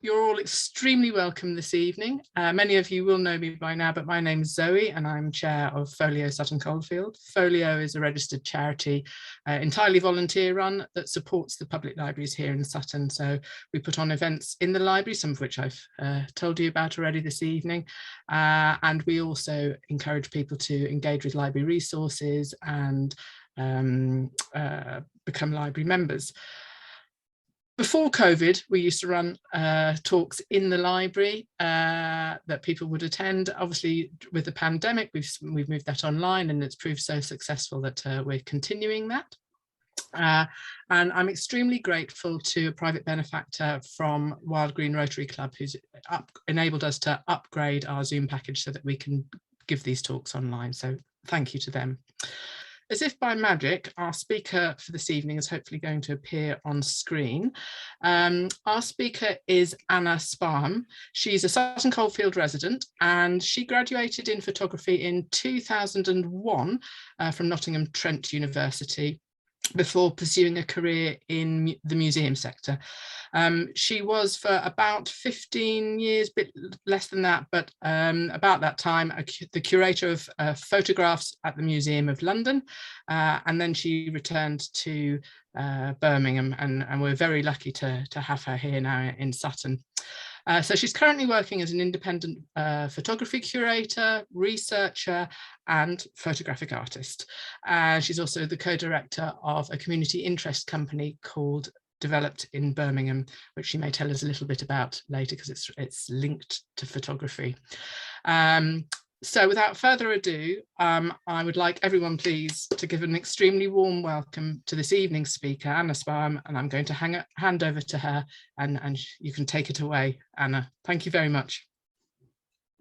You're all extremely welcome this evening. Many of you will know me by now, but my name is Zoe and I'm chair of FOLIO Sutton Coldfield. FOLIO is a registered charity, entirely volunteer run, that supports the public libraries here in Sutton. So we put on events in the library, some of which I've told you about already this evening. And we also encourage people to engage with library resources and become library members. Before COVID, we used to run talks in the library that people would attend. Obviously, with the pandemic, we've moved that online, and it's proved so successful that we're continuing that. And I'm extremely grateful to a private benefactor from Wild Green Rotary Club who's enabled us to upgrade our Zoom package so that we can give these talks online. So thank you to them. As if by magic, our speaker for this evening is hopefully going to appear on screen. Our speaker is Anna Sparham. She's a Sutton Coldfield resident and she graduated in photography in 2001 from Nottingham Trent University before pursuing a career in the museum sector. She was for about 15 years, bit less than that, but about that time, the Curator of Photographs at the Museum of London. And then she returned to Birmingham, and we're very lucky to have her here now in Sutton. So she's currently working as an independent photography curator, researcher, and photographic artist. She's also the co-director of a community interest company called Developed in Birmingham, which she may tell us a little bit about later because it's linked to photography. So without further ado, I would like everyone please to give an extremely warm welcome to this evening's speaker, Anna Sparham, and I'm going to hand over to her and you can take it away, Anna. Thank you very much.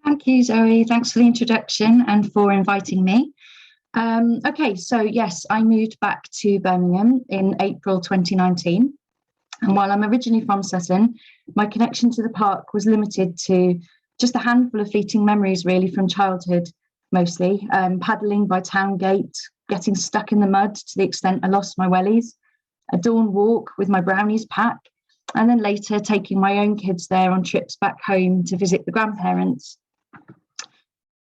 Thank you, Zoe. Thanks for the introduction and for inviting me. Okay, so yes, I moved back to Birmingham in April 2019. And while I'm originally from Sutton, my connection to the park was limited to just a handful of fleeting memories really from childhood, mostly. Paddling by town gate, getting stuck in the mud to the extent I lost my wellies, a dawn walk with my brownies pack, and then later taking my own kids there on trips back home to visit the grandparents.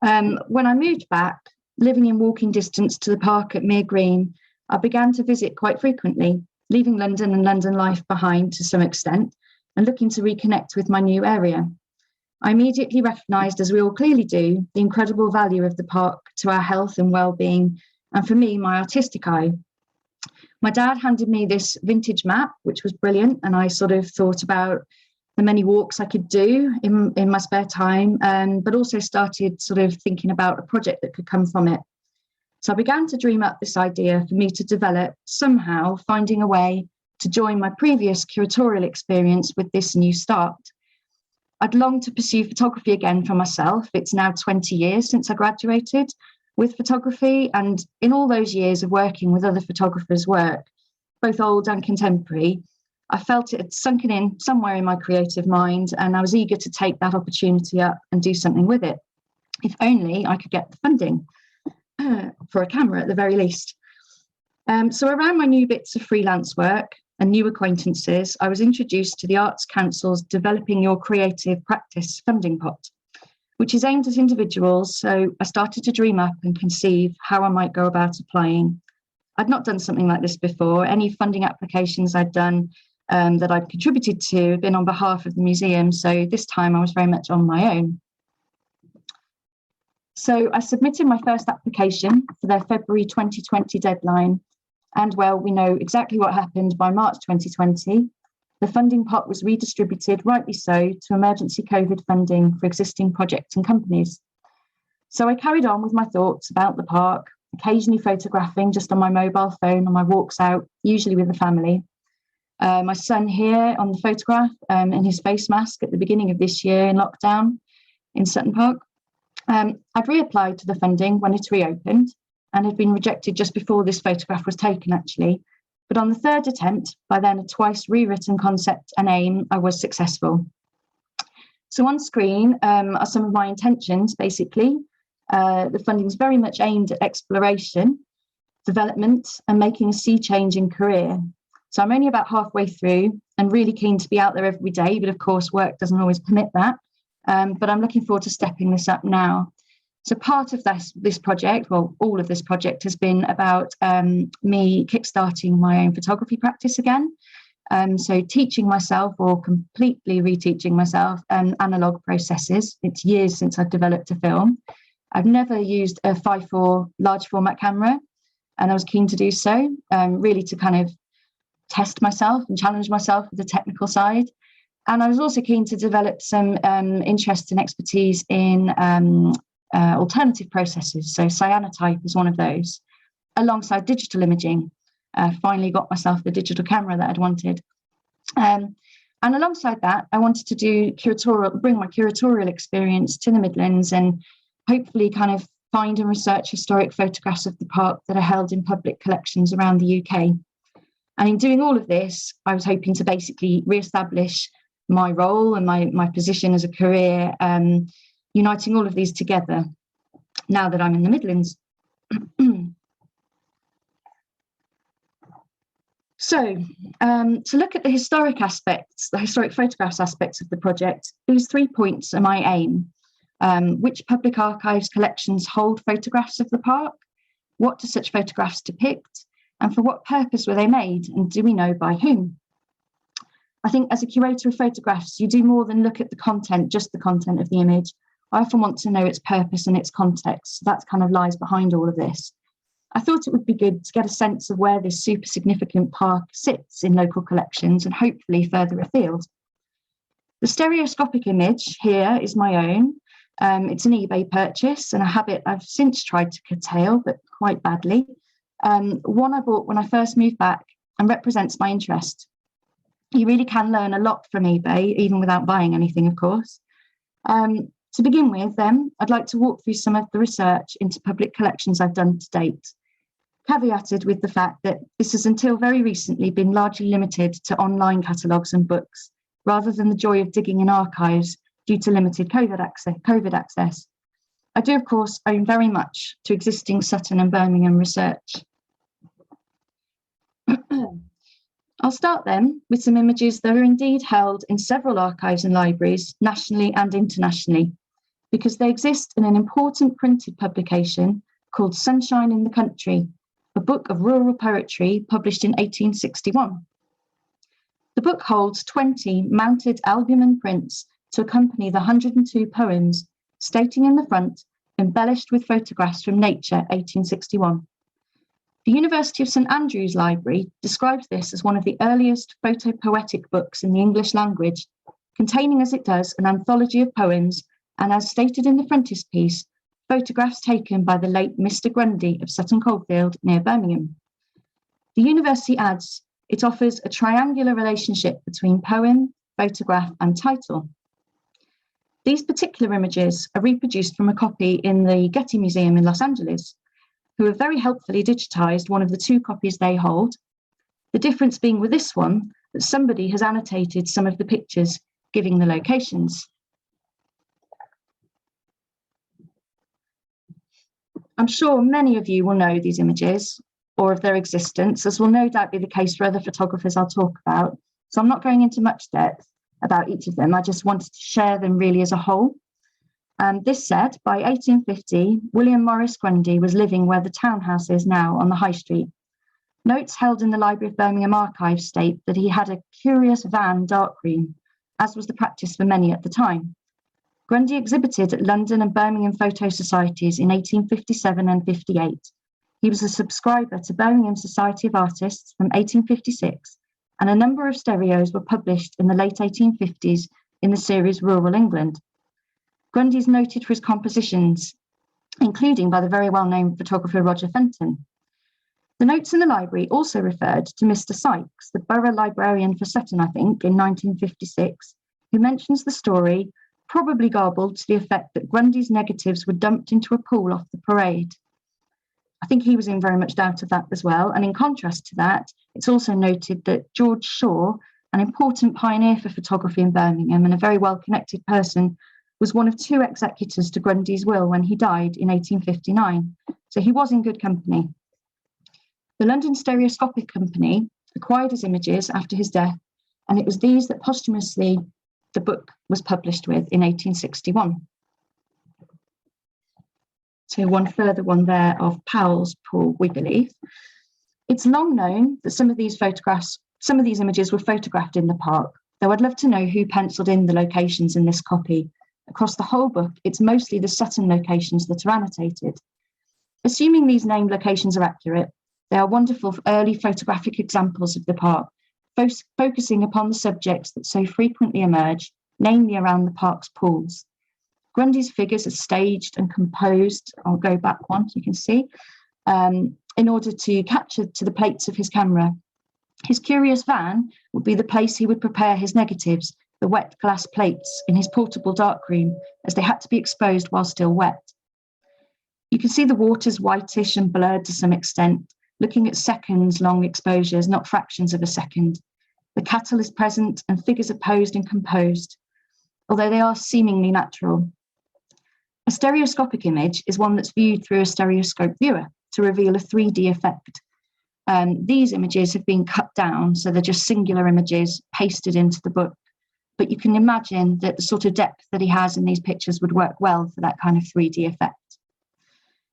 When I moved back, living in walking distance to the park at Mere Green, I began to visit quite frequently, leaving London and London life behind to some extent and looking to reconnect with my new area. I immediately recognised, as we all clearly do, the incredible value of the park to our health and well-being, and for me, my artistic eye. My dad handed me this vintage map, which was brilliant, and I sort of thought about the many walks I could do in my spare time, but also started sort of thinking about a project that could come from it. So I began to dream up this idea for me to develop, somehow finding a way to join my previous curatorial experience with this new start. I'd longed to pursue photography again for myself. It's now 20 years since I graduated with photography, and in all those years of working with other photographers' work, both old and contemporary, I felt it had sunken in somewhere in my creative mind, and I was eager to take that opportunity up and do something with it, if only I could get the funding for a camera at the very least. So around my new bits of freelance work and new acquaintances, I was introduced to the Arts Council's Developing Your Creative Practice funding pot, which is aimed at individuals. So I started to dream up and conceive how I might go about applying. I'd not done something like this before. Any funding applications I'd done that I'd contributed to had been on behalf of the museum. So this time I was very much on my own. So I submitted my first application for their February 2020 deadline. And well, we know exactly what happened by March 2020. The funding pot was redistributed, rightly so, to emergency COVID funding for existing projects and companies. So I carried on with my thoughts about the park, occasionally photographing just on my mobile phone on my walks out, usually with the family. My son here on the photograph in his face mask at the beginning of this year in lockdown in Sutton Park. I'd reapplied to the funding when it reopened and had been rejected just before this photograph was taken, actually. But on the third attempt, by then a twice rewritten concept and aim, I was successful. So on screen are some of my intentions, basically. The funding is very much aimed at exploration, development, and making a sea change in career. So I'm only about halfway through and really keen to be out there every day, but of course work doesn't always permit that. But I'm looking forward to stepping this up now. So part of this project, well, all of this project has been about me kickstarting my own photography practice again. So teaching myself, or completely reteaching myself, analog processes. It's years since I've developed a film. I've never used a 5.4 large format camera, and I was keen to do so, really to kind of test myself and challenge myself with the technical side. And I was also keen to develop some interest and expertise in alternative processes. So cyanotype is one of those, alongside digital imaging. Finally got myself the digital camera that I'd wanted. And alongside that, I wanted to do bring my curatorial experience to the Midlands and hopefully kind of find and research historic photographs of the park that are held in public collections around the UK. And in doing all of this, I was hoping to basically re-establish my role and my position as a career, uniting all of these together now that I'm in the Midlands. So to look at the historic aspects, the historic photographs aspects of the project, these 3 points are my aim. Which public archives collections hold photographs of the park? What do such photographs depict? And for what purpose were they made? And do we know by whom? I think as a curator of photographs, you do more than look at the content, just the content of the image. I often want to know its purpose and its context. So that kind of lies behind all of this. I thought it would be good to get a sense of where this super significant park sits in local collections and hopefully further afield. The stereoscopic image here is my own. It's an eBay purchase and a habit I've since tried to curtail, but quite badly. One I bought when I first moved back and represents my interest. You really can learn a lot from eBay, even without buying anything, of course. To begin with, then, I'd like to walk through some of the research into public collections I've done to date, caveated with the fact that this has until very recently been largely limited to online catalogues and books, rather than the joy of digging in archives due to limited COVID access. I do, of course, owe very much to existing Sutton and Birmingham research. I'll start then with some images that are indeed held in several archives and libraries, nationally and internationally, because they exist in an important printed publication called Sunshine in the Country, a book of rural poetry published in 1861. The book holds 20 mounted albumen prints to accompany the 102 poems, stating in the front, embellished with photographs from nature, 1861. The University of St Andrews Library describes this as one of the earliest photopoetic books in the English language, containing as it does an anthology of poems and, as stated in the frontispiece, photographs taken by the late Mr Grundy of Sutton Coldfield near Birmingham. The university adds it offers a triangular relationship between poem, photograph and title. These particular images are reproduced from a copy in the Getty Museum in Los Angeles, who have very helpfully digitized one of the 2 copies they hold, the difference being with this one that somebody has annotated some of the pictures, giving the locations. I'm sure many of you will know these images or of their existence, as will no doubt be the case for other photographers I'll talk about, so I'm not going into much depth about each of them. I just wanted to share them really as a whole. This said, by 1850, William Morris Grundy was living where the townhouse is now on the High Street. Notes held in the Library of Birmingham archives state that he had a curious van darkroom, as was the practice for many at the time. Grundy exhibited at London and Birmingham photo societies in 1857 and 58. He was a subscriber to Birmingham Society of Artists from 1856, and a number of stereos were published in the late 1850s in the series Rural England. Grundy is noted for his compositions, including by the very well-known photographer Roger Fenton. The notes in the library also referred to Mr. Sykes, the borough librarian for Sutton, I think, in 1956, who mentions the story, probably garbled, to the effect that Grundy's negatives were dumped into a pool off the parade. I think he was in very much doubt of that as well. And in contrast to that, it's also noted that George Shaw, an important pioneer for photography in Birmingham and a very well-connected person, was one of 2 executors to Grundy's will when he died in 1859. So he was in good company. The London Stereoscopic Company acquired his images after his death, and it was these that posthumously the book was published with in 1861. So one further one there of Powell's pool, we believe. It's long known that some of these images were photographed in the park, though I'd love to know who penciled in the locations in this copy. Across the whole book, it's mostly the Sutton locations that are annotated. Assuming these named locations are accurate, they are wonderful early photographic examples of the park, focusing upon the subjects that so frequently emerge, namely around the park's pools. Grundy's figures are staged and composed. I'll go back one so you can see, in order to capture to the plates of his camera. His curious van would be the place he would prepare his negatives, the wet glass plates in his portable darkroom, as they had to be exposed while still wet. You can see the water's whitish and blurred to some extent, looking at seconds-long exposures, not fractions of a second. The cattle is present and figures are posed and composed, although they are seemingly natural. A stereoscopic image is one that's viewed through a stereoscope viewer to reveal a 3D effect. These images have been cut down, so they're just singular images pasted into the book. But you can imagine that the sort of depth that he has in these pictures would work well for that kind of 3D effect.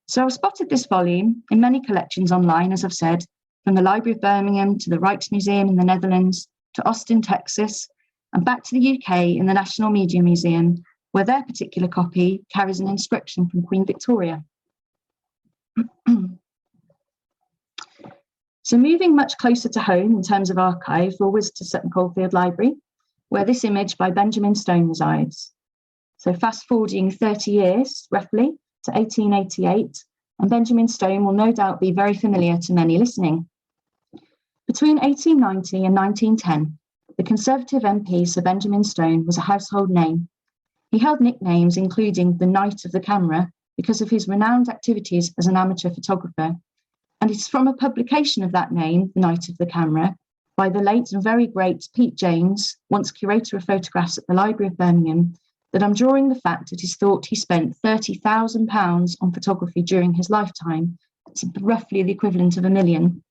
So I've spotted this volume in many collections online, as I've said, from the Library of Birmingham to the Rijksmuseum in the Netherlands, to Austin, Texas, and back to the UK in the National Media Museum, where their particular copy carries an inscription from Queen Victoria. So moving much closer to home in terms of archive, always to Sutton Coldfield Library, where this image by Benjamin Stone resides. So fast forwarding 30 years, roughly, to 1888, and Benjamin Stone will no doubt be very familiar to many listening. Between 1890 and 1910, the Conservative MP Sir Benjamin Stone was a household name. He held nicknames including the Knight of the Camera because of his renowned activities as an amateur photographer. And it's from a publication of that name, the Knight of the Camera, by the late and very great Pete James, once Curator of Photographs at the Library of Birmingham, that I'm drawing the fact that it's thought he spent £30,000 on photography during his lifetime. It's roughly the equivalent of £1 million.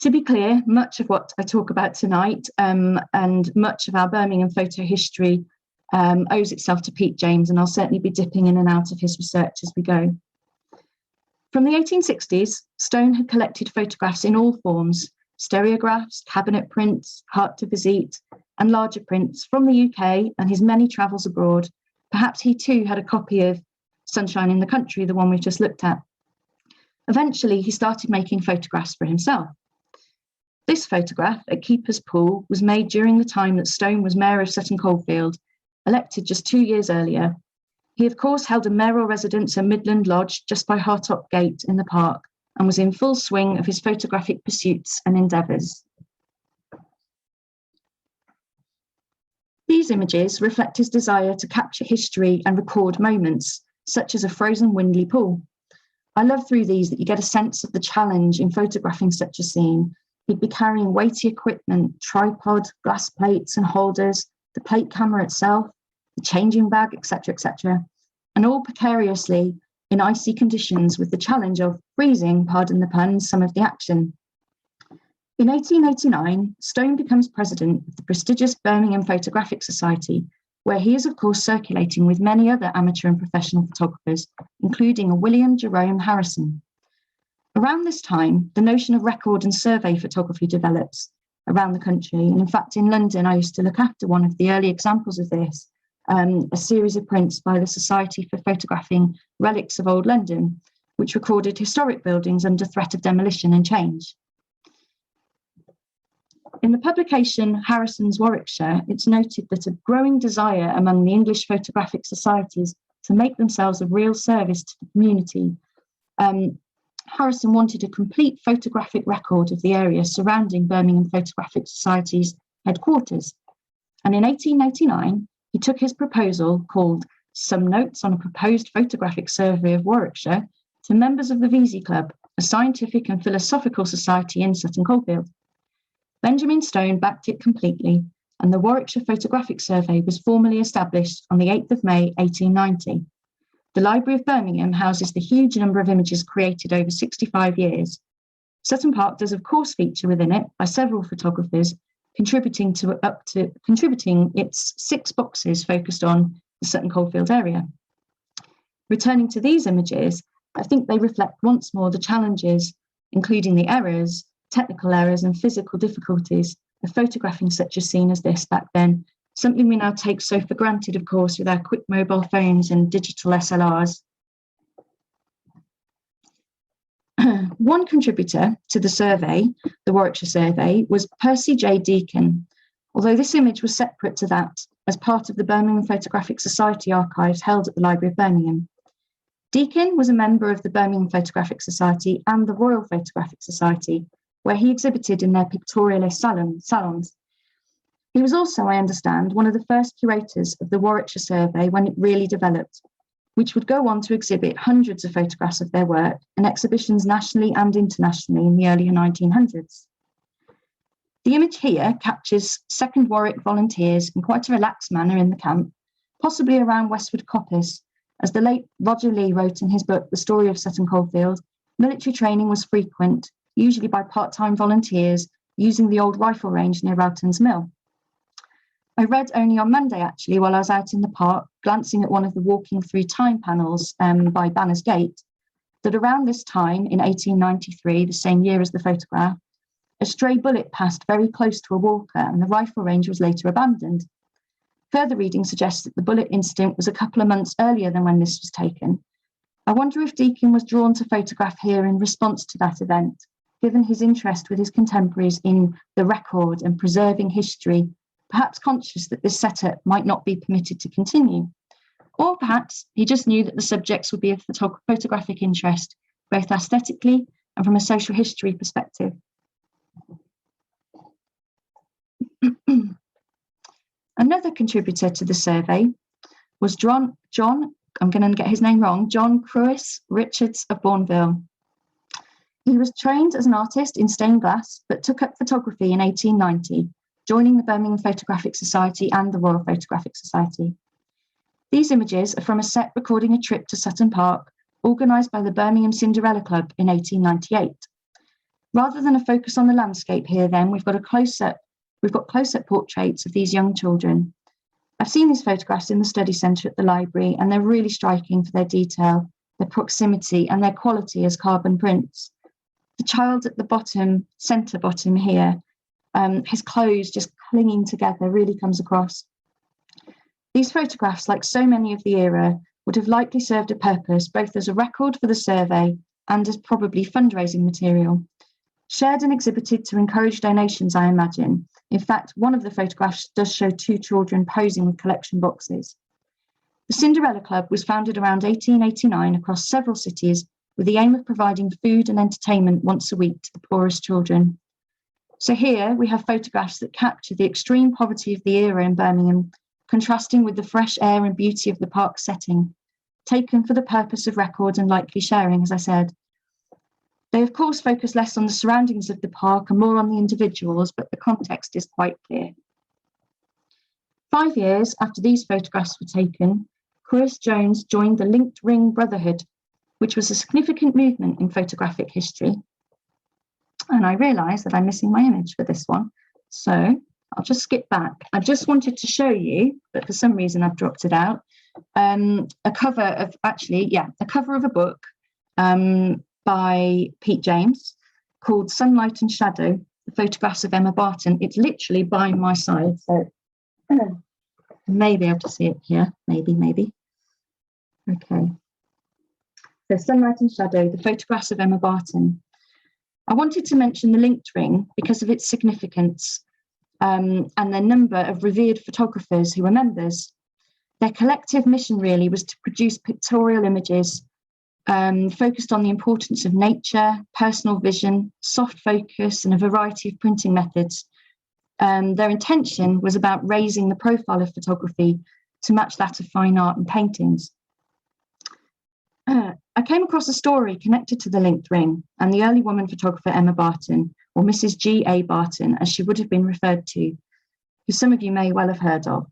To be clear, much of what I talk about tonight and much of our Birmingham photo history owes itself to Pete James, and I'll certainly be dipping in and out of his research as we go. From the 1860s, Stone had collected photographs in all forms, stereographs, cabinet prints, carte de visite, and larger prints from the UK and his many travels abroad. Perhaps he too had a copy of Sunshine in the Country, the one we've just looked at. Eventually, he started making photographs for himself. This photograph at Keeper's Pool was made during the time that Stone was Mayor of Sutton Coldfield, elected just 2 years earlier. He, of course, held a mayoral residence at Midland Lodge just by Hartop Gate in the park and was in full swing of his photographic pursuits and endeavours. These images reflect his desire to capture history and record moments, such as a frozen Windley pool. I love through these that you get a sense of the challenge in photographing such a scene. He'd be carrying weighty equipment, tripod, glass plates and holders, the plate camera itself, the changing bag, etc., and all precariously in icy conditions with the challenge of freezing, pardon the pun, some of the action. In 1889, Stone becomes president of the prestigious Birmingham Photographic Society, where he is, of course, circulating with many other amateur and professional photographers, including a William Jerome Harrison. Around this time, the notion of record and survey photography develops around the country. And in fact, in London, I used to look after one of the early examples of this, a series of prints by the Society for Photographing Relics of Old London, which recorded historic buildings under threat of demolition and change. In the publication Harrison's Warwickshire, it's noted that a growing desire among the English photographic societies to make themselves of real service to the community. Harrison wanted a complete photographic record of the area surrounding Birmingham Photographic Society's headquarters. And in 1889, he took his proposal, called Some Notes on a Proposed Photographic Survey of Warwickshire, to members of the Vesey Club, a scientific and philosophical society in Sutton Coldfield. Benjamin Stone backed it completely, and the Warwickshire Photographic Survey was formally established on the 8th of May, 1890. The Library of Birmingham houses the huge number of images created over 65 years. Sutton Park does of course feature within it by several photographers, contributing its 6 boxes focused on the Sutton Coldfield area. Returning to these images, I think they reflect once more the challenges, including the errors, technical errors and physical difficulties of photographing such a scene as this back then, something we now take so for granted, of course, with our quick mobile phones and digital SLRs. One contributor to the survey, the Warwickshire survey, was Percy J Deacon, although this image was separate to that as part of the Birmingham Photographic Society archives held at the Library of Birmingham. Deacon was a member of the Birmingham Photographic Society and the Royal Photographic Society, where he exhibited in their pictorialist salons. He was also, I understand, one of the first curators of the Warwickshire survey when it really developed, which would go on to exhibit hundreds of photographs of their work in exhibitions nationally and internationally in the early 1900s. The image here captures 2nd Warwick volunteers in quite a relaxed manner in the camp, possibly around Westward Coppice. As the late Roger Lee wrote in his book, The Story of Sutton Coldfield, military training was frequent, usually by part-time volunteers using the old rifle range near Rowton's Mill. I read only on Monday, actually, while I was out in the park, glancing at one of the walking through time panels by Banner's Gate, that around this time in 1893, the same year as the photograph, a stray bullet passed very close to a walker and the rifle range was later abandoned. Further reading suggests that the bullet incident was a couple of months earlier than when this was taken. I wonder if Deacon was drawn to photograph here in response to that event, given his interest with his contemporaries in the record and preserving history, perhaps conscious that this setup might not be permitted to continue. Or perhaps he just knew that the subjects would be of photographic interest, both aesthetically and from a social history perspective. Another contributor to the survey was John, I'm going to get his name wrong, John Cruis Richards of Bourneville. He was trained as an artist in stained glass, but took up photography in 1890, joining the Birmingham Photographic Society and the Royal Photographic Society. These images are from a set recording a trip to Sutton Park, organised by the Birmingham Cinderella Club in 1898. Rather than a focus on the landscape here, then, we've got close-up portraits of these young children. I've seen these photographs in the study centre at the library, and they're really striking for their detail, their proximity, and their quality as carbon prints. The child at the bottom, centre bottom here, his clothes just clinging together really comes across. These photographs, like so many of the era, would have likely served a purpose both as a record for the survey and as probably fundraising material. Shared and exhibited to encourage donations, I imagine. In fact, one of the photographs does show 2 children posing with collection boxes. The Cinderella Club was founded around 1889 across several cities with the aim of providing food and entertainment once a week to the poorest children. So here we have photographs that capture the extreme poverty of the era in Birmingham, contrasting with the fresh air and beauty of the park setting, taken for the purpose of record and likely sharing, as I said. They, of course, focus less on the surroundings of the park and more on the individuals, but the context is quite clear. 5 years after these photographs were taken, Cruis Jones joined the Linked Ring Brotherhood, which was a significant movement in photographic history. And I realise that I'm missing my image for this one. So I'll just skip back. I just wanted to show you, but for some reason I've dropped it out, a cover of a book by Pete James called Sunlight and Shadow, the photographs of Emma Barton. It's literally by my side, so maybe able to see it here, maybe. Okay. So Sunlight and Shadow, the photographs of Emma Barton. I wanted to mention the linked ring because of its significance and the number of revered photographers who were members. Their collective mission really was to produce pictorial images focused on the importance of nature, personal vision, soft focus, and a variety of printing methods. Their intention was about raising the profile of photography to match that of fine art and paintings. I came across a story connected to the linked ring and the early woman photographer Emma Barton, or Mrs. G.A. Barton, as she would have been referred to, who some of you may well have heard of.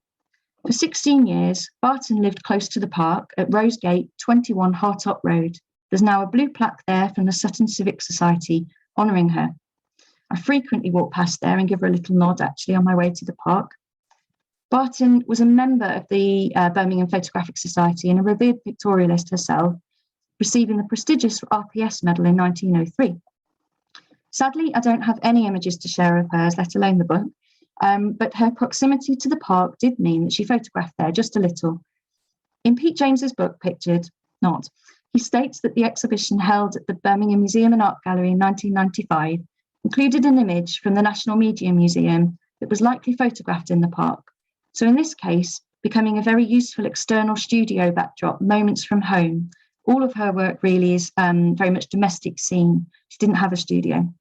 For 16 years, Barton lived close to the park at Rosegate, 21 Hartop Road. There's now a blue plaque there from the Sutton Civic Society, honouring her. I frequently walk past there and give her a little nod, actually, on my way to the park. Barton was a member of the Birmingham Photographic Society and a revered pictorialist herself, receiving the prestigious RPS medal in 1903. Sadly, I don't have any images to share of hers, let alone the book, but her proximity to the park did mean that she photographed there just a little. In Pete James's book, Pictured, Not, he states that the exhibition held at the Birmingham Museum and Art Gallery in 1995 included an image from the National Media Museum that was likely photographed in the park. So in this case, becoming a very useful external studio backdrop, moments from home. All of her work really is very much domestic scene. She didn't have a studio.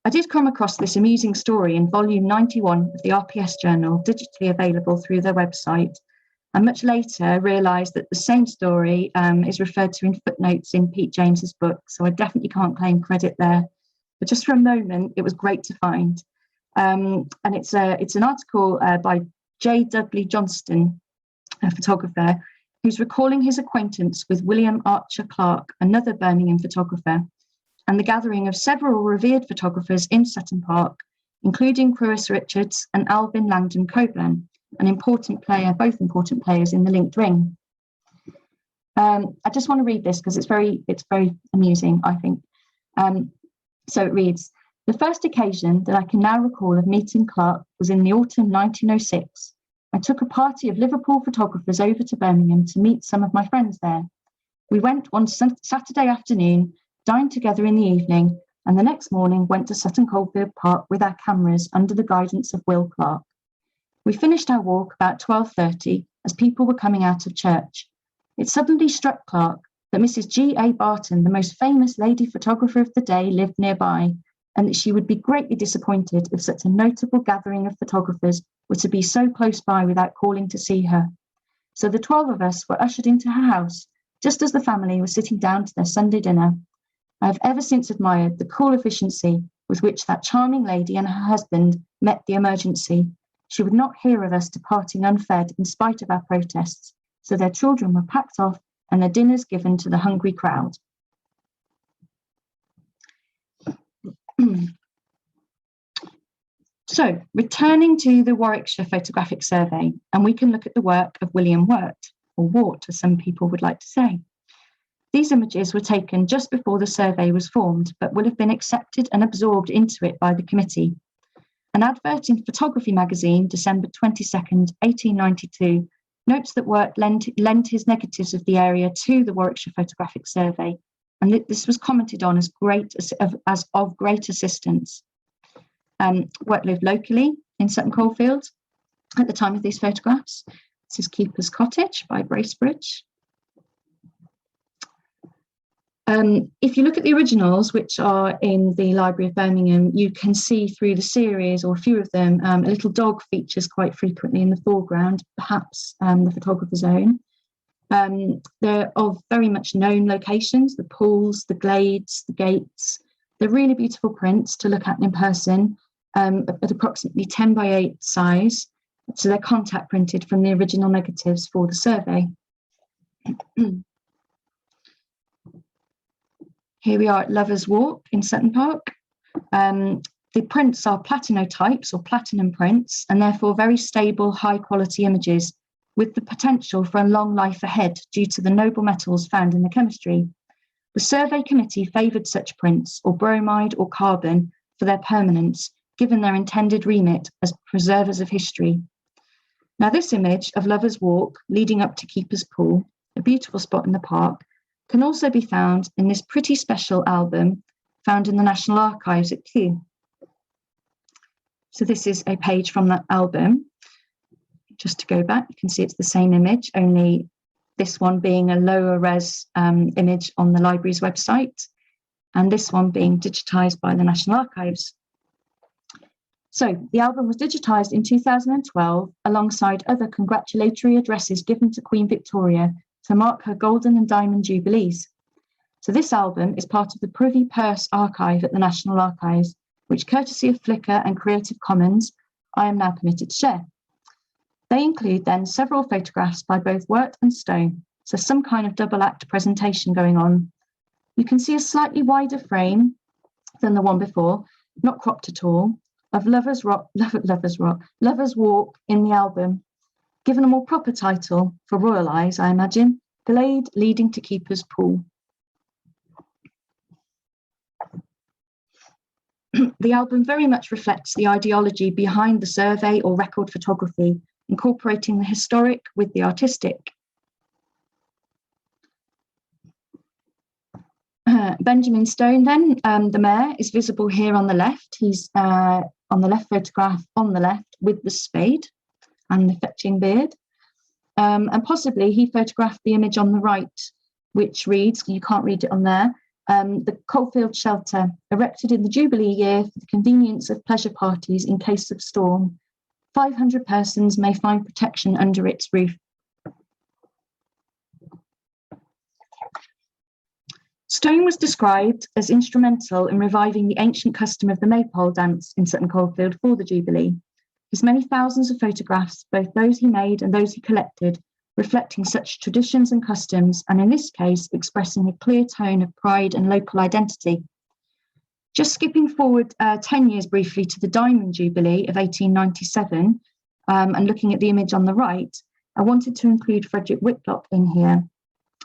I did come across this amusing story in volume 91 of the RPS journal, digitally available through their website, and much later realised that the same story is referred to in footnotes in Pete James's book, so I definitely can't claim credit there. But just for a moment, it was great to find. And it's an article by J. Dudley Johnston, a photographer, who's recalling his acquaintance with William Archer Clark, another Birmingham photographer, and the gathering of several revered photographers in Sutton Park, including Crewis Richards and Alvin Langdon Coburn, an important player, both important players in the linked ring. I just want to read this because it's very amusing, I think. So it reads, "The first occasion that I can now recall of meeting Clark was in the autumn 1906. I took a party of Liverpool photographers over to Birmingham to meet some of my friends there. We went one Saturday afternoon, dined together in the evening, and the next morning went to Sutton Coldfield Park with our cameras under the guidance of Will Clark. We finished our walk about 12:30 as people were coming out of church. It suddenly struck Clark that Mrs. G.A. Barton, the most famous lady photographer of the day, lived nearby, and that she would be greatly disappointed if such a notable gathering of photographers were to be so close by without calling to see her. So the 12 of us were ushered into her house, just as the family was sitting down to their Sunday dinner. I have ever since admired the cool efficiency with which that charming lady and her husband met the emergency. She would not hear of us departing unfed in spite of our protests, so their children were packed off and their dinners given to the hungry crowd." So, returning to the Warwickshire Photographic Survey, and we can look at the work of William Wirt, or Wart, as some people would like to say. These images were taken just before the survey was formed, but will have been accepted and absorbed into it by the committee. An advert in Photography magazine, December 22nd, 1892, notes that Wirt lent his negatives of the area to the Warwickshire Photographic Survey, and this was commented on as of great assistance. Wirt lived locally in Sutton Coldfield at the time of these photographs. This is Keeper's Cottage by Bracebridge. If you look at the originals, which are in the Library of Birmingham, you can see through the series, or a few of them, a little dog features quite frequently in the foreground, perhaps the photographer's own. They're of very much known locations, the pools, the glades, the gates. They're really beautiful prints to look at in person, at approximately 10 by 8 size. So they're contact printed from the original negatives for the survey. Here we are at Lovers Walk in Sutton Park. The prints are platinotypes or platinum prints, and therefore very stable, high quality images with the potential for a long life ahead due to the noble metals found in the chemistry. The survey committee favoured such prints, or bromide or carbon, for their permanence, given their intended remit as preservers of history. Now, this image of Lovers Walk leading up to Keeper's Pool, a beautiful spot in the park, can also be found in this pretty special album found in the National Archives at Kew. So this is a page from that album. Just to go back, you can see it's the same image, only this one being a lower res image on the library's website, and this one being digitised by the National Archives. So the album was digitised in 2012 alongside other congratulatory addresses given to Queen Victoria to mark her golden and diamond jubilees. So this album is part of the Privy Purse archive at the National Archives, which, courtesy of Flickr and Creative Commons, I am now permitted to share. They include then several photographs by both Wirt and Stone, so some kind of double act presentation going on. You can see a slightly wider frame than the one before, not cropped at all, of Lovers Walk in the album, given a more proper title for royal eyes, I imagine, Glade Leading to Keeper's Pool. The album very much reflects the ideology behind the survey or record photography, incorporating the historic with the artistic. Benjamin Stone then, the mayor, is visible here on the left. He's on the left photograph on the left with the spade and the fetching beard. And possibly he photographed the image on the right, which reads, you can't read it on there, the Coldfield shelter, erected in the Jubilee year for the convenience of pleasure parties in case of storm. 500 persons may find protection under its roof. Stone was described as instrumental in reviving the ancient custom of the maypole dance in Sutton Coldfield for the Jubilee. His many thousands of photographs, both those he made and those he collected, reflecting such traditions and customs, and in this case, expressing a clear tone of pride and local identity. Just skipping forward 10 years briefly to the Diamond Jubilee of 1897, and looking at the image on the right, I wanted to include Frederick Whitlock in here,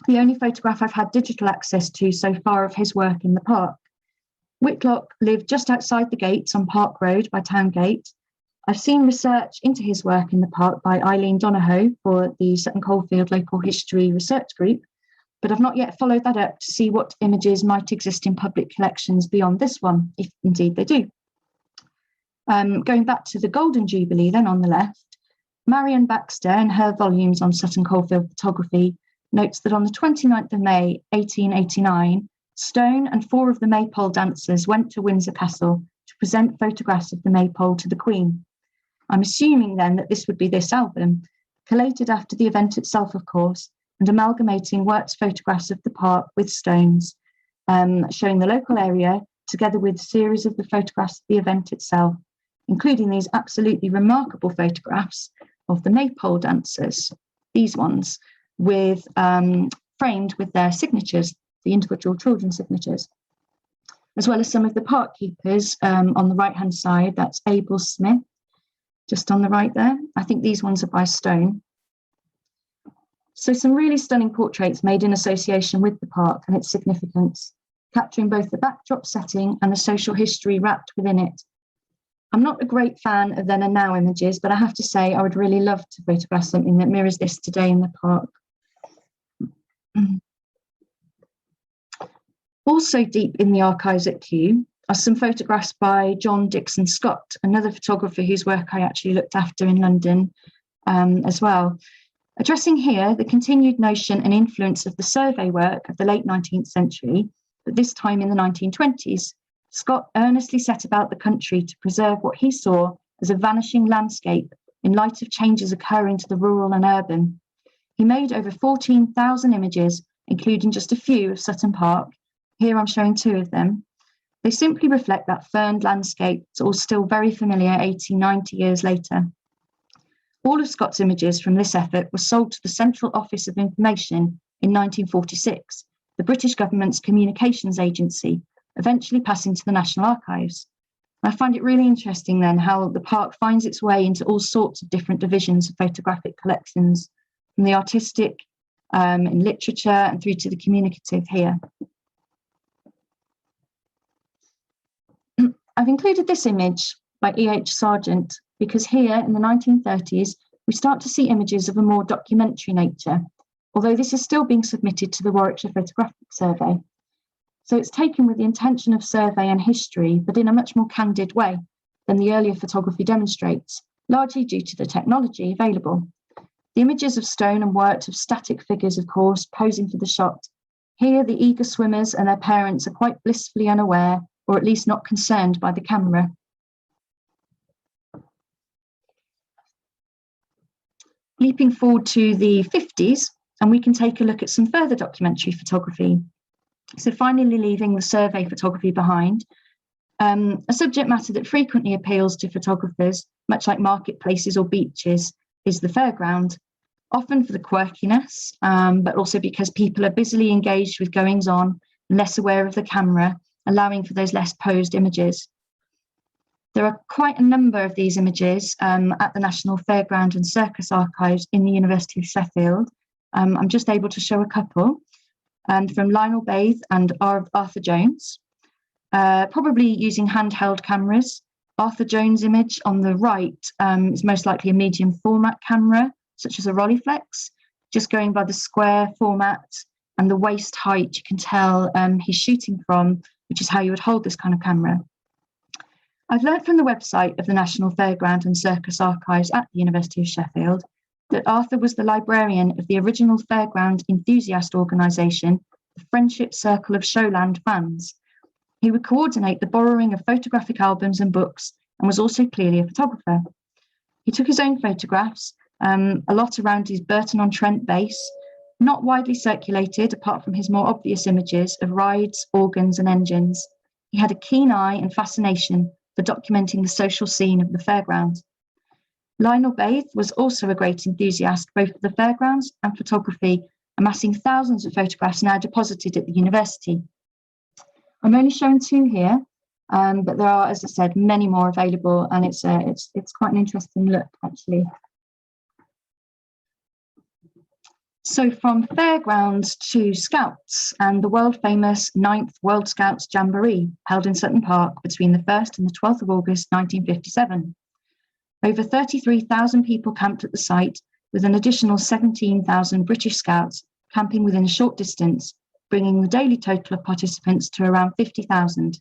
the only photograph I've had digital access to so far of his work in the park. Whitlock lived just outside the gates on Park Road by Town Gate. I've seen research into his work in the park by Eileen Donohoe for the Sutton Coldfield Local History Research Group, but I've not yet followed that up to see what images might exist in public collections beyond this one, if indeed they do. Going back to the Golden Jubilee then on the left, Marion Baxter in her volumes on Sutton Coldfield photography notes that on the 29th of May 1889, Stone and 4 of the maypole dancers went to Windsor Castle to present photographs of the maypole to the Queen. I'm assuming then that this would be this album, collated after the event itself, of course, and amalgamating Wirt's photographs of the park with Stone's, showing the local area together with a series of the photographs of the event itself, including these absolutely remarkable photographs of the maypole dancers, these ones, with framed with their signatures, the individual children's signatures, as well as some of the park keepers on the right-hand side. That's Abel Smith, just on the right there. I think these ones are by Stone. So some really stunning portraits made in association with the park and its significance, capturing both the backdrop setting and the social history wrapped within it. I'm not a great fan of then and now images, but I have to say I would really love to photograph something that mirrors this today in the park. Also deep in the archives at Kew are some photographs by John Dixon Scott, another photographer whose work I actually looked after in London as well. Addressing here the continued notion and influence of the survey work of the late 19th century, but this time in the 1920s, Scott earnestly set about the country to preserve what he saw as a vanishing landscape in light of changes occurring to the rural and urban. He made over 14,000 images, including just a few of Sutton Park. Here I'm showing 2 of them. They simply reflect that ferned landscape, all still very familiar 80, 90 years later. All of Scott's images from this effort were sold to the Central Office of Information in 1946, the British government's communications agency, eventually passing to the National Archives. I find it really interesting then how the park finds its way into all sorts of different divisions of photographic collections, from the artistic, in literature, and through to the communicative here. I've included this image by E.H. Sargent because here in the 1930s, we start to see images of a more documentary nature, although this is still being submitted to the Warwickshire Photographic Survey. So it's taken with the intention of survey and history, but in a much more candid way than the earlier photography demonstrates, largely due to the technology available. The images of Stone and Wirt of static figures, of course, posing for the shot. Here, the eager swimmers and their parents are quite blissfully unaware, or at least not concerned by the camera. Leaping forward to the 50s, and we can take a look at some further documentary photography. So finally leaving the survey photography behind, a subject matter that frequently appeals to photographers, much like marketplaces or beaches, is the fairground, often for the quirkiness, but also because people are busily engaged with goings-on, less aware of the camera, allowing for those less posed images. There are quite a number of these images at the National Fairground and Circus Archives in the University of Sheffield. I'm just able to show a couple from Lionel Bath and Arthur Jones, probably using handheld cameras. Arthur Jones' image on the right is most likely a medium format camera, such as a Rolleiflex. Just going by the square format and the waist height, you can tell he's shooting from, which is how you would hold this kind of camera. I've learned from the website of the National Fairground and Circus Archives at the University of Sheffield that Arthur was the librarian of the original fairground enthusiast organisation, the Friendship Circle of Showland Fans. He would coordinate the borrowing of photographic albums and books and was also clearly a photographer. He took his own photographs, a lot around his Burton-on-Trent base, not widely circulated apart from his more obvious images of rides, organs and engines. He had a keen eye and fascination for documenting the social scene of the fairgrounds. Lionel Bath was also a great enthusiast both for the fairgrounds and photography, amassing thousands of photographs now deposited at the university. I'm only showing two here, but there are, as I said, many more available, and it's quite an interesting look, actually. So from fairgrounds to Scouts and the world-famous 9th World Scouts Jamboree, held in Sutton Park between the 1st and the 12th of August 1957. Over 33,000 people camped at the site, with an additional 17,000 British Scouts camping within a short distance, bringing the daily total of participants to around 50,000.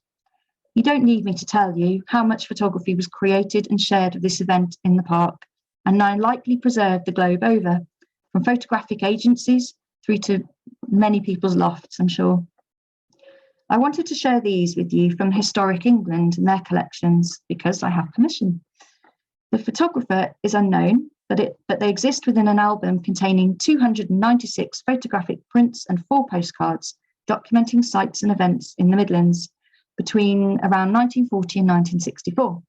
You don't need me to tell you how much photography was created and shared of this event in the park, and now likely preserved the globe over, from photographic agencies through to many people's lofts, I'm sure. I wanted to share these with you from Historic England and their collections because I have permission. The photographer is unknown, but they exist within an album containing 296 photographic prints and 4 postcards documenting sites and events in the Midlands between around 1940 and 1964.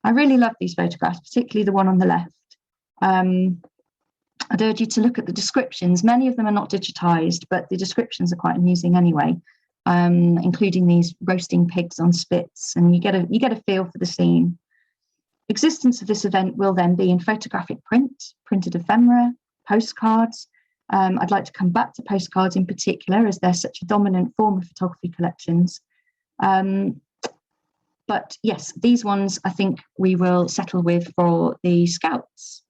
I really love these photographs, particularly the one on the left. I'd urge you to look at the descriptions. Many of them are not digitised, but the descriptions are quite amusing anyway, including these roasting pigs on spits, and you get a feel for the scene. Existence of this event will then be in photographic print, printed ephemera, postcards. I'd like to come back to postcards in particular, as they're such a dominant form of photography collections. But yes, these ones I think we will settle with for the Scouts.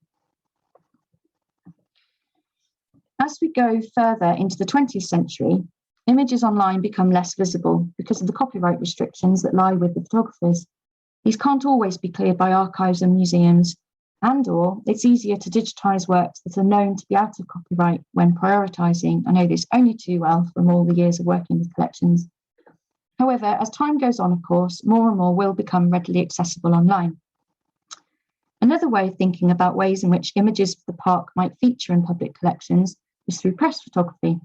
As we go further into the 20th century, images online become less visible because of the copyright restrictions that lie with the photographers. These can't always be cleared by archives and museums, and/or it's easier to digitise works that are known to be out of copyright when prioritising. I know this only too well from all the years of working with collections. However, as time goes on, of course, more and more will become readily accessible online. Another way of thinking about ways in which images of the park might feature in public collections is through press photography.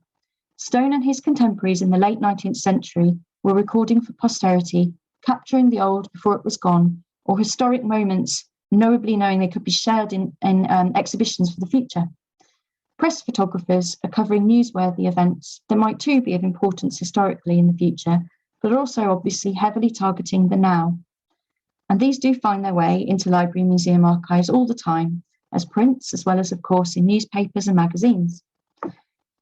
Stone and his contemporaries in the late 19th century were recording for posterity, capturing the old before it was gone, or historic moments, knowably knowing they could be shared in exhibitions for the future. Press photographers are covering newsworthy events that might too be of importance historically in the future, but are also obviously heavily targeting the now. And these do find their way into library and museum archives all the time, as prints, as well as, of course, in newspapers and magazines.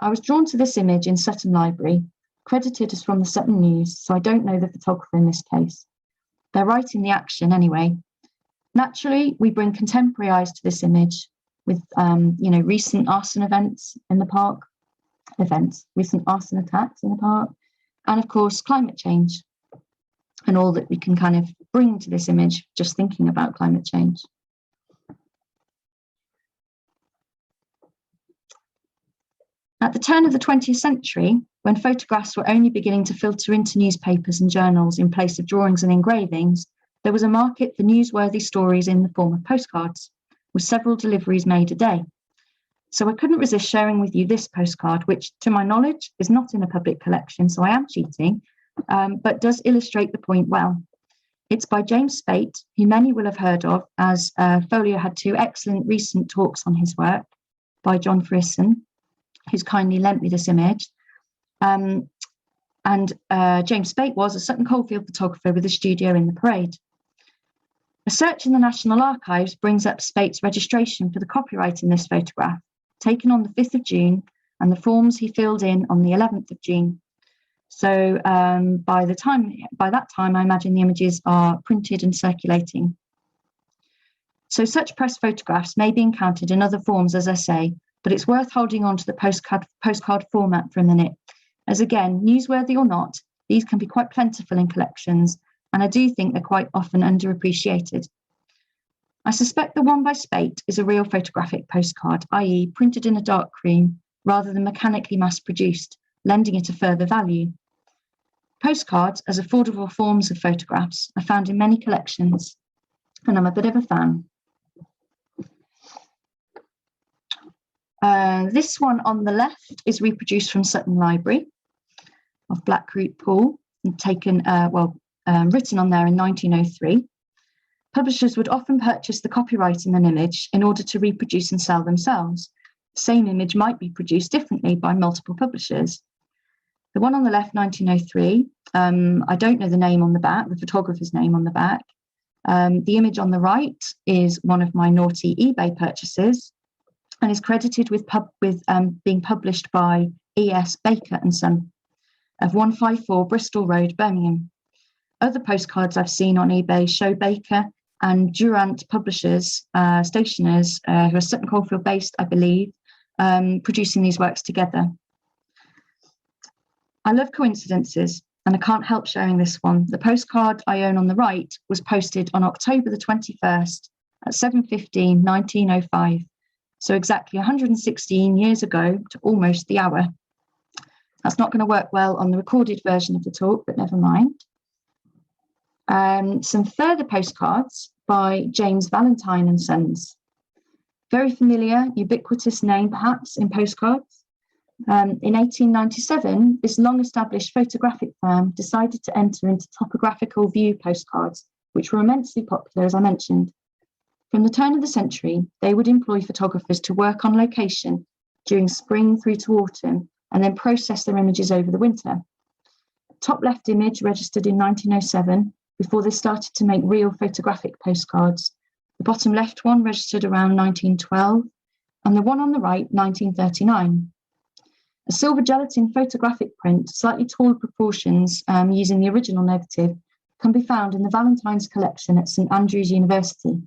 I was drawn to this image in Sutton Library, credited as from the Sutton News, so I don't know the photographer in this case. They're right in the action anyway. Naturally, we bring contemporary eyes to this image with, recent arson events in the park, recent arson attacks in the park, and of course, climate change and all that we can kind of bring to this image just thinking about climate change. At the turn of the 20th century, when photographs were only beginning to filter into newspapers and journals in place of drawings and engravings, there was a market for newsworthy stories in the form of postcards, with several deliveries made a day. So I couldn't resist sharing with you this postcard, which, to my knowledge, is not in a public collection, so I am cheating, but does illustrate the point well. It's by James Spate, who many will have heard of, as Folio had 2 excellent recent talks on his work by John Frisson, who's kindly lent me this image. And and James Spate was a Sutton Coldfield photographer with a studio in the Parade. A search in the National Archives brings up Spate's registration for the copyright in this photograph, taken on the 5th of June, and the forms he filled in on the 11th of June. So by that time, I imagine the images are printed and circulating. So such press photographs may be encountered in other forms, as I say, but it's worth holding on to the postcard format for a minute, as again, newsworthy or not, these can be quite plentiful in collections, and I do think they're quite often underappreciated. I suspect the one by Spate is a real photographic postcard, i.e. printed in a darkroom rather than mechanically mass-produced, lending it a further value. Postcards as affordable forms of photographs are found in many collections, and I'm a bit of a fan. This one on the left is reproduced from Sutton Library of Blackroot Pool, and taken, written on there in 1903. Publishers would often purchase the copyright in an image in order to reproduce and sell themselves. The same image might be produced differently by multiple publishers. The one on the left, 1903, I don't know the name on the back, the photographer's name on the back. The image on the right is one of my naughty eBay purchases and is credited with being published by E.S. Baker and Son of 154 Bristol Road, Birmingham. Other postcards I've seen on eBay show Baker and Durant publishers, stationers, who are Sutton Coldfield based, I believe, producing these works together. I love coincidences, and I can't help sharing this one. The postcard I own on the right was posted on October the 21st at 7:15, 1905. So exactly 116 years ago to almost the hour. That's not going to work well on the recorded version of the talk, but never mind. Some further postcards by James Valentine and Sons. Very familiar, ubiquitous name perhaps in postcards. In 1897, this long-established photographic firm decided to enter into topographical view postcards, which were immensely popular, as I mentioned. From the turn of the century, they would employ photographers to work on location during spring through to autumn, and then process their images over the winter. Top left image registered in 1907, before they started to make real photographic postcards. The bottom left one registered around 1912, and the one on the right, 1939. A silver gelatin photographic print, slightly taller proportions using the original negative, can be found in the Valentine's collection at St Andrews University.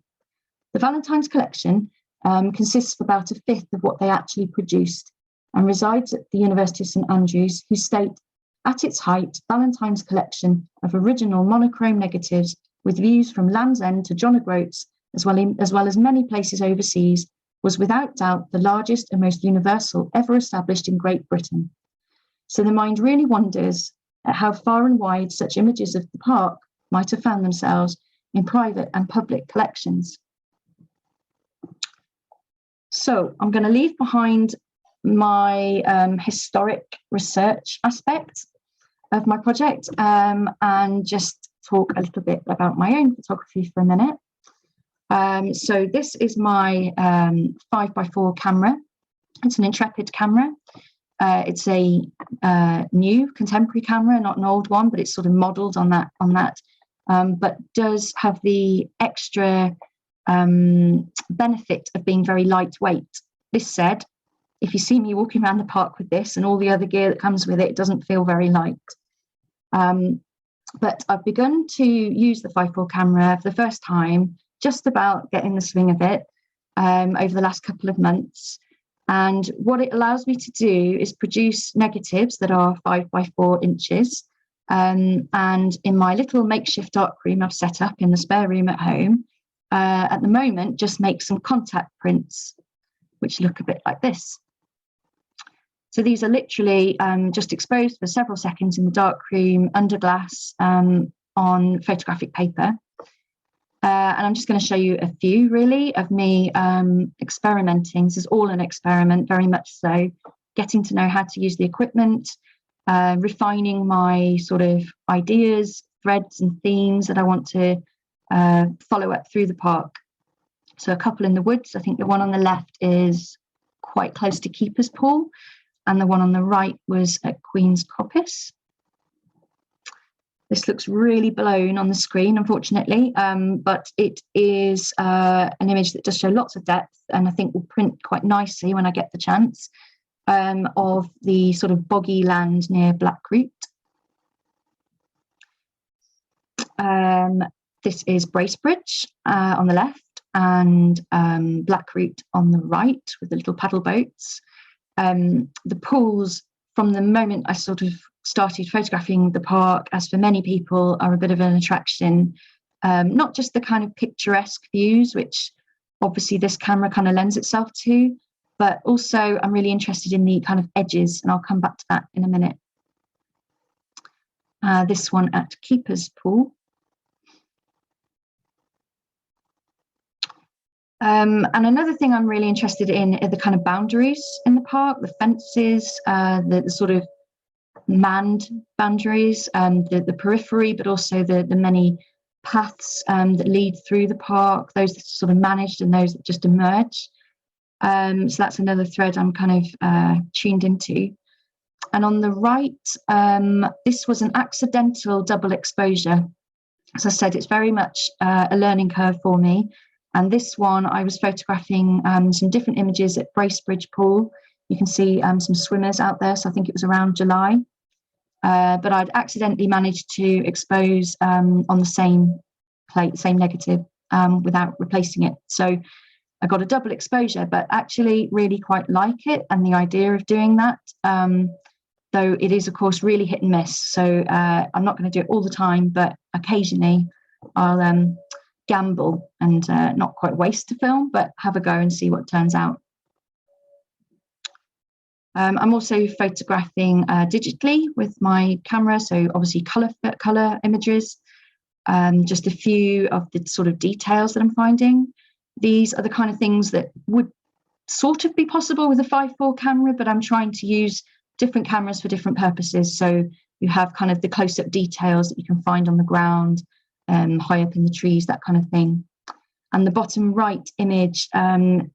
The Valentine's collection consists of about a fifth of what they actually produced and resides at the University of St Andrews, whose state, at its height, Valentine's collection of original monochrome negatives with views from Land's End to John O'Groats, as well as many places overseas, was without doubt the largest and most universal ever established in Great Britain. So the mind really wonders at how far and wide such images of the park might have found themselves in private and public collections. So I'm going to leave behind my historic research aspect of my project and just talk a little bit about my own photography for a minute. So this is my 5x4 camera. It's an Intrepid camera. It's a new contemporary camera, not an old one, but it's sort of modelled on that. But does have the extra benefit of being very lightweight. This said, if you see me walking around the park with this and all the other gear that comes with it, it doesn't feel very light. But I've begun to use the 5.4 camera for the first time, just about getting the swing of it over the last couple of months. And what it allows me to do is produce negatives that are 5x4 inches. And in my little makeshift darkroom I've set up in the spare room at home, at the moment, just make some contact prints, which look a bit like this. So these are literally just exposed for several seconds in the darkroom under glass on photographic paper. And I'm just going to show you a few, really, of me experimenting. This is all an experiment, very much so, getting to know how to use the equipment, refining my sort of ideas, threads and themes that I want to follow up through the park. So a couple in the woods. I think the one on the left is quite close to Keeper's Pool, and the one on the right was at Queen's Coppice. This looks really blown on the screen, unfortunately, but it is an image that does show lots of depth, and I think will print quite nicely when I get the chance, of the sort of boggy land near Blackroot. This is Bracebridge on the left, and Blackroot on the right with the little paddle boats. The pools, from the moment I sort of started photographing the park, as for many people, are a bit of an attraction. Not just the kind of picturesque views, which obviously this camera kind of lends itself to, but also I'm really interested in the kind of edges, and I'll come back to that in a minute. This one at Keeper's Pool. And another thing I'm really interested in are the kind of boundaries in the park, the fences, the sort of manned boundaries, the periphery, but also the many paths that lead through the park, those that are sort of managed and those that just emerge. So that's another thread I'm kind of tuned into. And on the right, this was an accidental double exposure. As I said, it's very much a learning curve for me. And this one, I was photographing some different images at Bracebridge Pool. You can see some swimmers out there, so I think it was around July. But I'd accidentally managed to expose on the same plate, same negative, without replacing it. So I got a double exposure, but actually really quite like it and the idea of doing that. Though it is, of course, really hit and miss. So I'm not going to do it all the time, but occasionally I'll gamble and not quite waste a film, but have a go and see what turns out. I'm also photographing digitally with my camera, so obviously color images, just a few of the sort of details that I'm finding. These are the kind of things that would sort of be possible with a 5.4 camera, but I'm trying to use different cameras for different purposes. So you have kind of the close-up details that you can find on the ground, high up in the trees, that kind of thing. And the bottom right image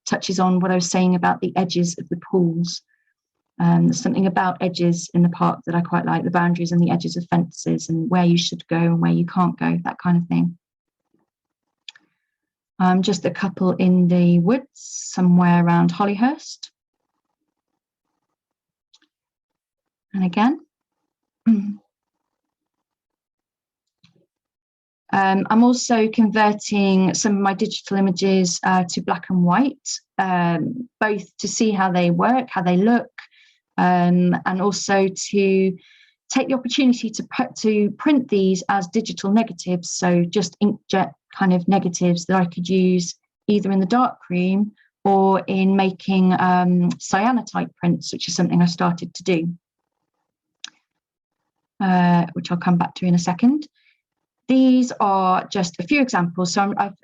touches on what I was saying about the edges of the pools. There's something about edges in the park that I quite like, the boundaries and the edges of fences and where you should go and where you can't go, that kind of thing. Just a couple in the woods, somewhere around Hollyhurst. And again. I'm also converting some of my digital images to black and white, both to see how they work, how they look, and also to take the opportunity to print these as digital negatives, so just inkjet kind of negatives that I could use either in the darkroom or in making cyanotype prints, which is something I started to do, which I'll come back to in a second. These are just a few examples. So I've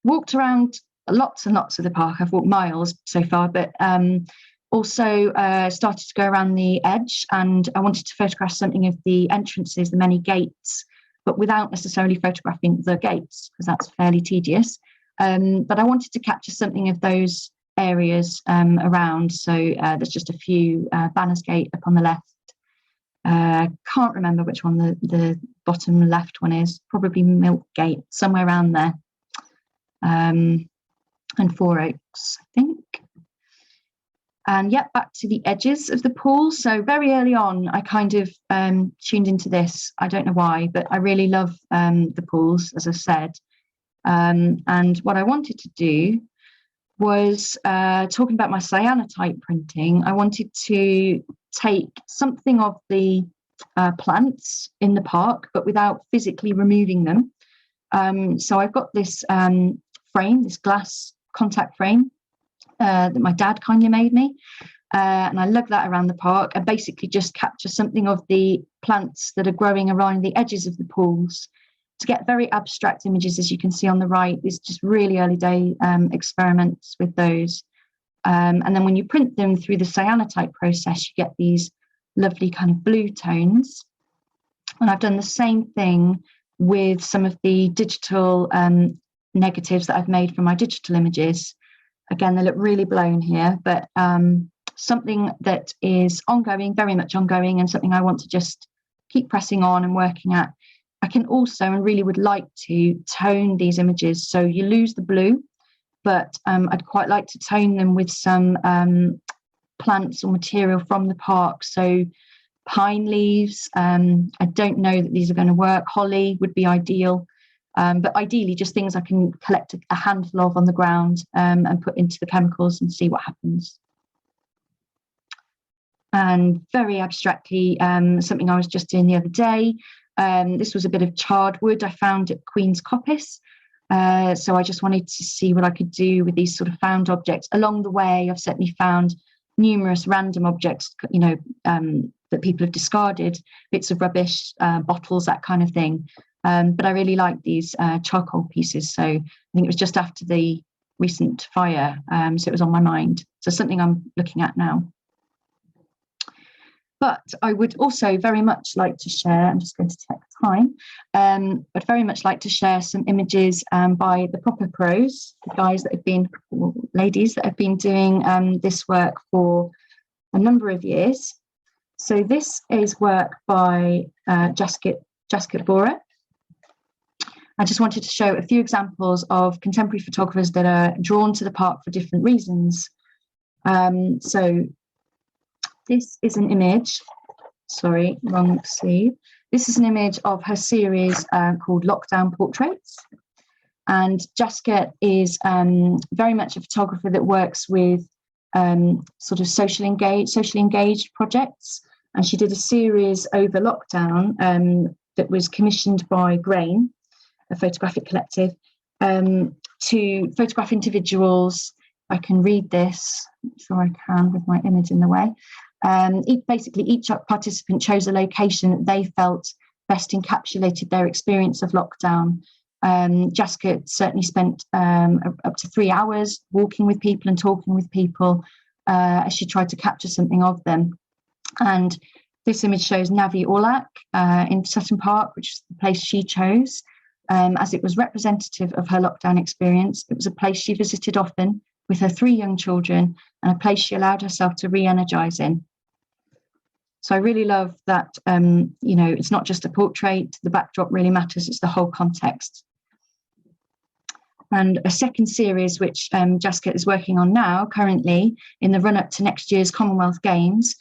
walked around lots and lots of the park. I've walked miles so far, but also started to go around the edge, and I wanted to photograph something of the entrances, the many gates, but without necessarily photographing the gates, because that's fairly tedious. But I wanted to capture something of those areas around. So there's just a few, Bannersgate up on the left. Can't remember which one the bottom left one is, probably Milkgate, somewhere around there. And Four Oaks, I think. And yet back to the edges of the pool. So very early on, I kind of tuned into this. I don't know why, but I really love the pools, as I said. And what I wanted to do was, talking about my cyanotype printing, I wanted to take something of the plants in the park, but without physically removing them. So I've got this frame, this glass contact frame, that my dad kindly made me, and I lug that around the park and basically just capture something of the plants that are growing around the edges of the pools to get very abstract images, as you can see on the right. These just really early day experiments with those, and then when you print them through the cyanotype process, you get these lovely kind of blue tones. And I've done the same thing with some of the digital negatives that I've made from my digital images. Again, they look really blown here, but something that is ongoing, very much ongoing, and something I want to just keep pressing on and working at. I can also, and really would like to, tone these images. So you lose the blue, but I'd quite like to tone them with some plants or material from the park. So pine leaves, I don't know that these are going to work. Holly would be ideal, but ideally just things I can collect a handful of on the ground and put into the chemicals and see what happens. And very abstractly, something I was just doing the other day, this was a bit of charred wood I found at Queen's Coppice. So I just wanted to see what I could do with these sort of found objects. Along the way, I've certainly found numerous random objects, you know, that people have discarded, bits of rubbish, bottles, that kind of thing. But I really like these charcoal pieces. So I think it was just after the recent fire, so it was on my mind. So something I'm looking at now. But I would also very much like to share, I'm just going to check time, but very much like to share some images by the proper pros, the guys that have been, or ladies that have been doing this work for a number of years. So this is work by Jasket Bora. I just wanted to show a few examples of contemporary photographers that are drawn to the park for different reasons. So this is an image, sorry, wrong sleeve. This is an image of her series called Lockdown Portraits. And Jasket is very much a photographer that works with sort of socially engaged projects. And she did a series over lockdown that was commissioned by Grain, a photographic collective, to photograph individuals. I can read this, I'm sure I can with my image in the way. Basically, each participant chose a location that they felt best encapsulated their experience of lockdown. Jasket certainly spent up to 3 hours walking with people and talking with people as she tried to capture something of them. And this image shows Navi Orlak in Sutton Park, which is the place she chose, as it was representative of her lockdown experience. It was a place she visited often with her 3 young children, and a place she allowed herself to re-energise in. So I really love that, you know, it's not just a portrait, the backdrop really matters, it's the whole context. And a second series, which Jasket is working on now, currently, in the run-up to next year's Commonwealth Games,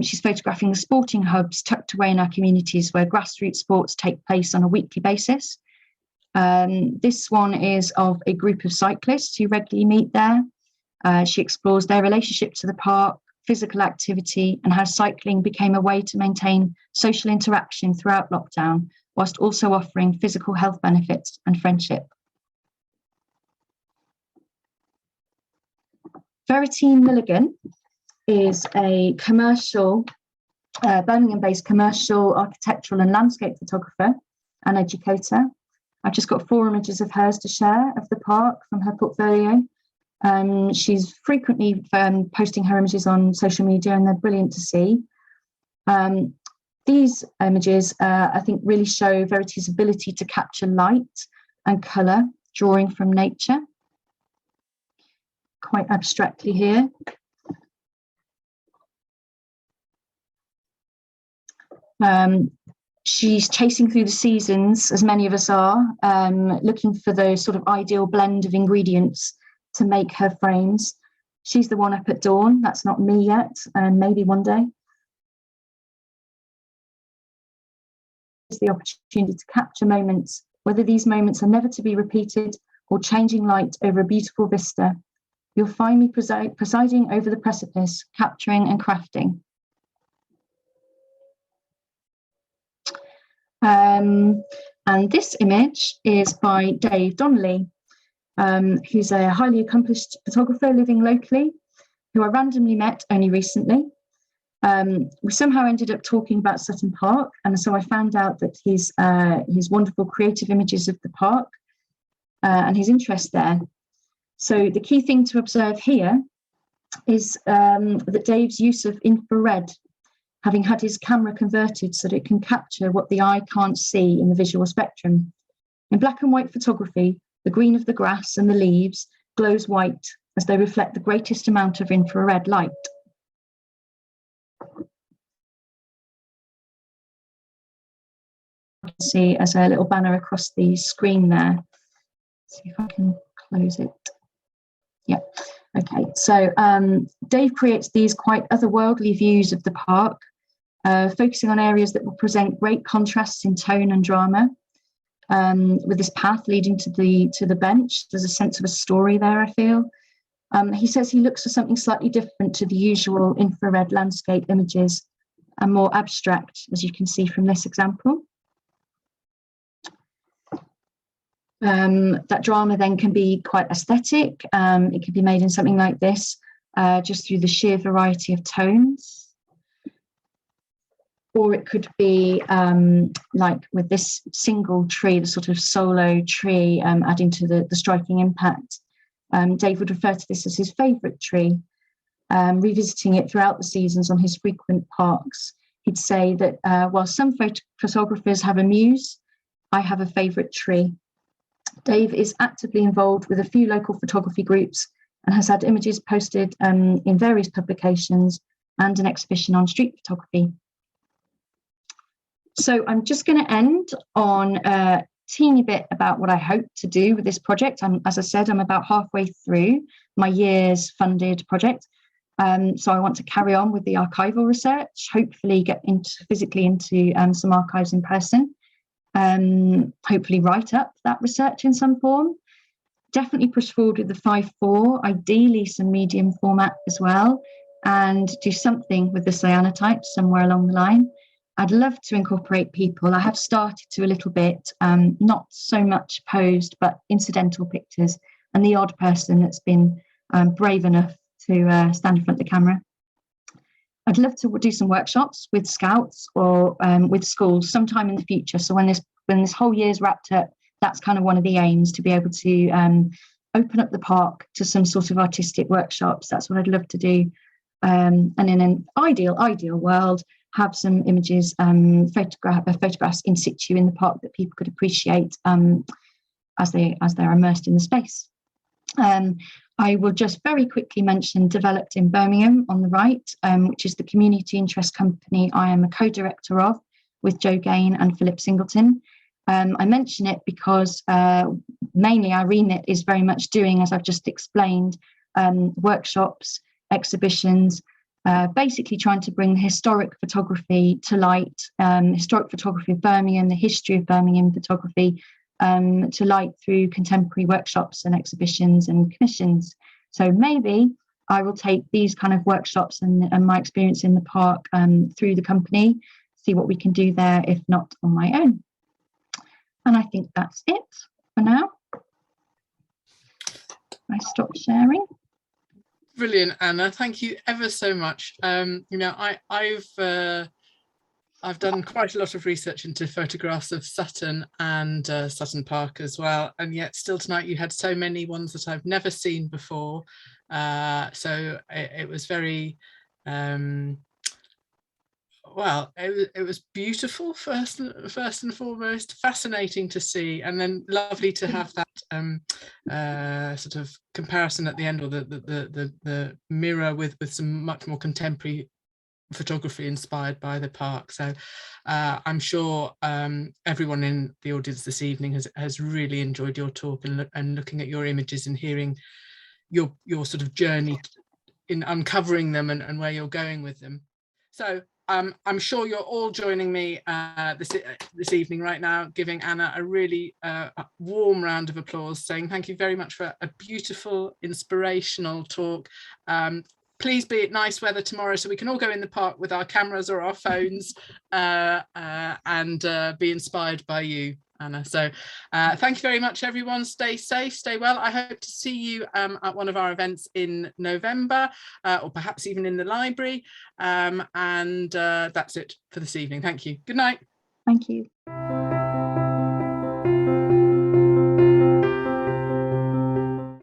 she's photographing the sporting hubs tucked away in our communities where grassroots sports take place on a weekly basis. This one is of a group of cyclists who regularly meet there. She explores their relationship to the park, physical activity, and how cycling became a way to maintain social interaction throughout lockdown, whilst also offering physical health benefits and friendship. Veritine Milligan is a commercial, Birmingham-based commercial, architectural and landscape photographer and educator. I've just got 4 images of hers to share of the park from her portfolio. She's frequently posting her images on social media, and they're brilliant to see. These images, I think, really show Verity's ability to capture light and colour, drawing from nature, quite abstractly here. She's chasing through the seasons, as many of us are, looking for the sort of ideal blend of ingredients to make her frames. She's the one up at dawn. That's not me yet, and maybe one day. It's the opportunity to capture moments, whether these moments are never to be repeated or changing light over a beautiful vista. You'll find me presiding over the precipice, capturing and crafting. And this image is by Dave Donnelly, who's a highly accomplished photographer living locally, who I randomly met only recently. We somehow ended up talking about Sutton Park, and so I found out that his wonderful creative images of the park and his interest there. So the key thing to observe here is that Dave's use of infrared, having had his camera converted so that it can capture what the eye can't see in the visual spectrum. In black and white photography, the green of the grass and the leaves glows white as they reflect the greatest amount of infrared light. see as a little banner across the screen there. See if I can close it. Yeah, okay. So Dave creates these quite otherworldly views of the park, focusing on areas that will present great contrasts in tone and drama. With this path leading to the bench, there's a sense of a story there, I feel. He says he looks for something slightly different to the usual infrared landscape images and more abstract, as you can see from this example. That drama then can be quite aesthetic. It can be made in something like this, just through the sheer variety of tones. Or it could be like with this single tree, the sort of solo tree, adding to the striking impact. Dave would refer to this as his favourite tree. Revisiting it throughout the seasons on his frequent parks, he'd say that while some photographers have a muse, I have a favourite tree. Dave is actively involved with a few local photography groups and has had images posted in various publications and an exhibition on street photography. So I'm just going to end on a teeny bit about what I hope to do with this project. As I said, I'm about halfway through my year's funded project. So I want to carry on with the archival research, hopefully get physically into some archives in person, hopefully write up that research in some form. Definitely push forward with the 5:4, ideally some medium format as well, and do something with the cyanotype somewhere along the line. I'd love to incorporate people. I have started to a little bit, not so much posed, but incidental pictures, and the odd person that's been brave enough to stand in front of the camera. I'd love to do some workshops with scouts or with schools sometime in the future. So when this whole year's wrapped up, that's kind of one of the aims, to be able to open up the park to some sort of artistic workshops. That's what I'd love to do. And in an ideal world, have some images, photographs in situ in the park that people could appreciate as they're immersed in the space. I will just very quickly mention Developed in Birmingham on the right, which is the community interest company I am a co-director of with Joe Gain and Philip Singleton. I mention it because mainly our remit is very much doing, as I've just explained, workshops, exhibitions, basically trying to bring historic photography to light, historic photography of Birmingham, the history of Birmingham photography to light through contemporary workshops and exhibitions and commissions. So maybe I will take these kind of workshops and my experience in the park through the company, see what we can do there, if not on my own. And I think that's it for now. I stop sharing. Brilliant, Anna. Thank you ever so much. You know, I've done quite a lot of research into photographs of Sutton and Sutton Park as well, and yet still tonight you had so many ones that I've never seen before. So it was very well, it was beautiful first and foremost, fascinating to see, and then lovely to have that sort of comparison at the end, or the mirror with some much more contemporary photography inspired by the park. So I'm sure everyone in the audience this evening has really enjoyed your talk and looking at your images and hearing your sort of journey in uncovering them and where you're going with them. So I'm sure you're all joining me this evening right now, giving Anna a really warm round of applause, saying thank you very much for a beautiful, inspirational talk. Please be it nice weather tomorrow so we can all go in the park with our cameras or our phones and be inspired by you, Anna. So thank you very much, everyone. Stay safe, stay well. I hope to see you at one of our events in November, or perhaps even in the library. And that's it for this evening. Thank you. Good night. Thank you.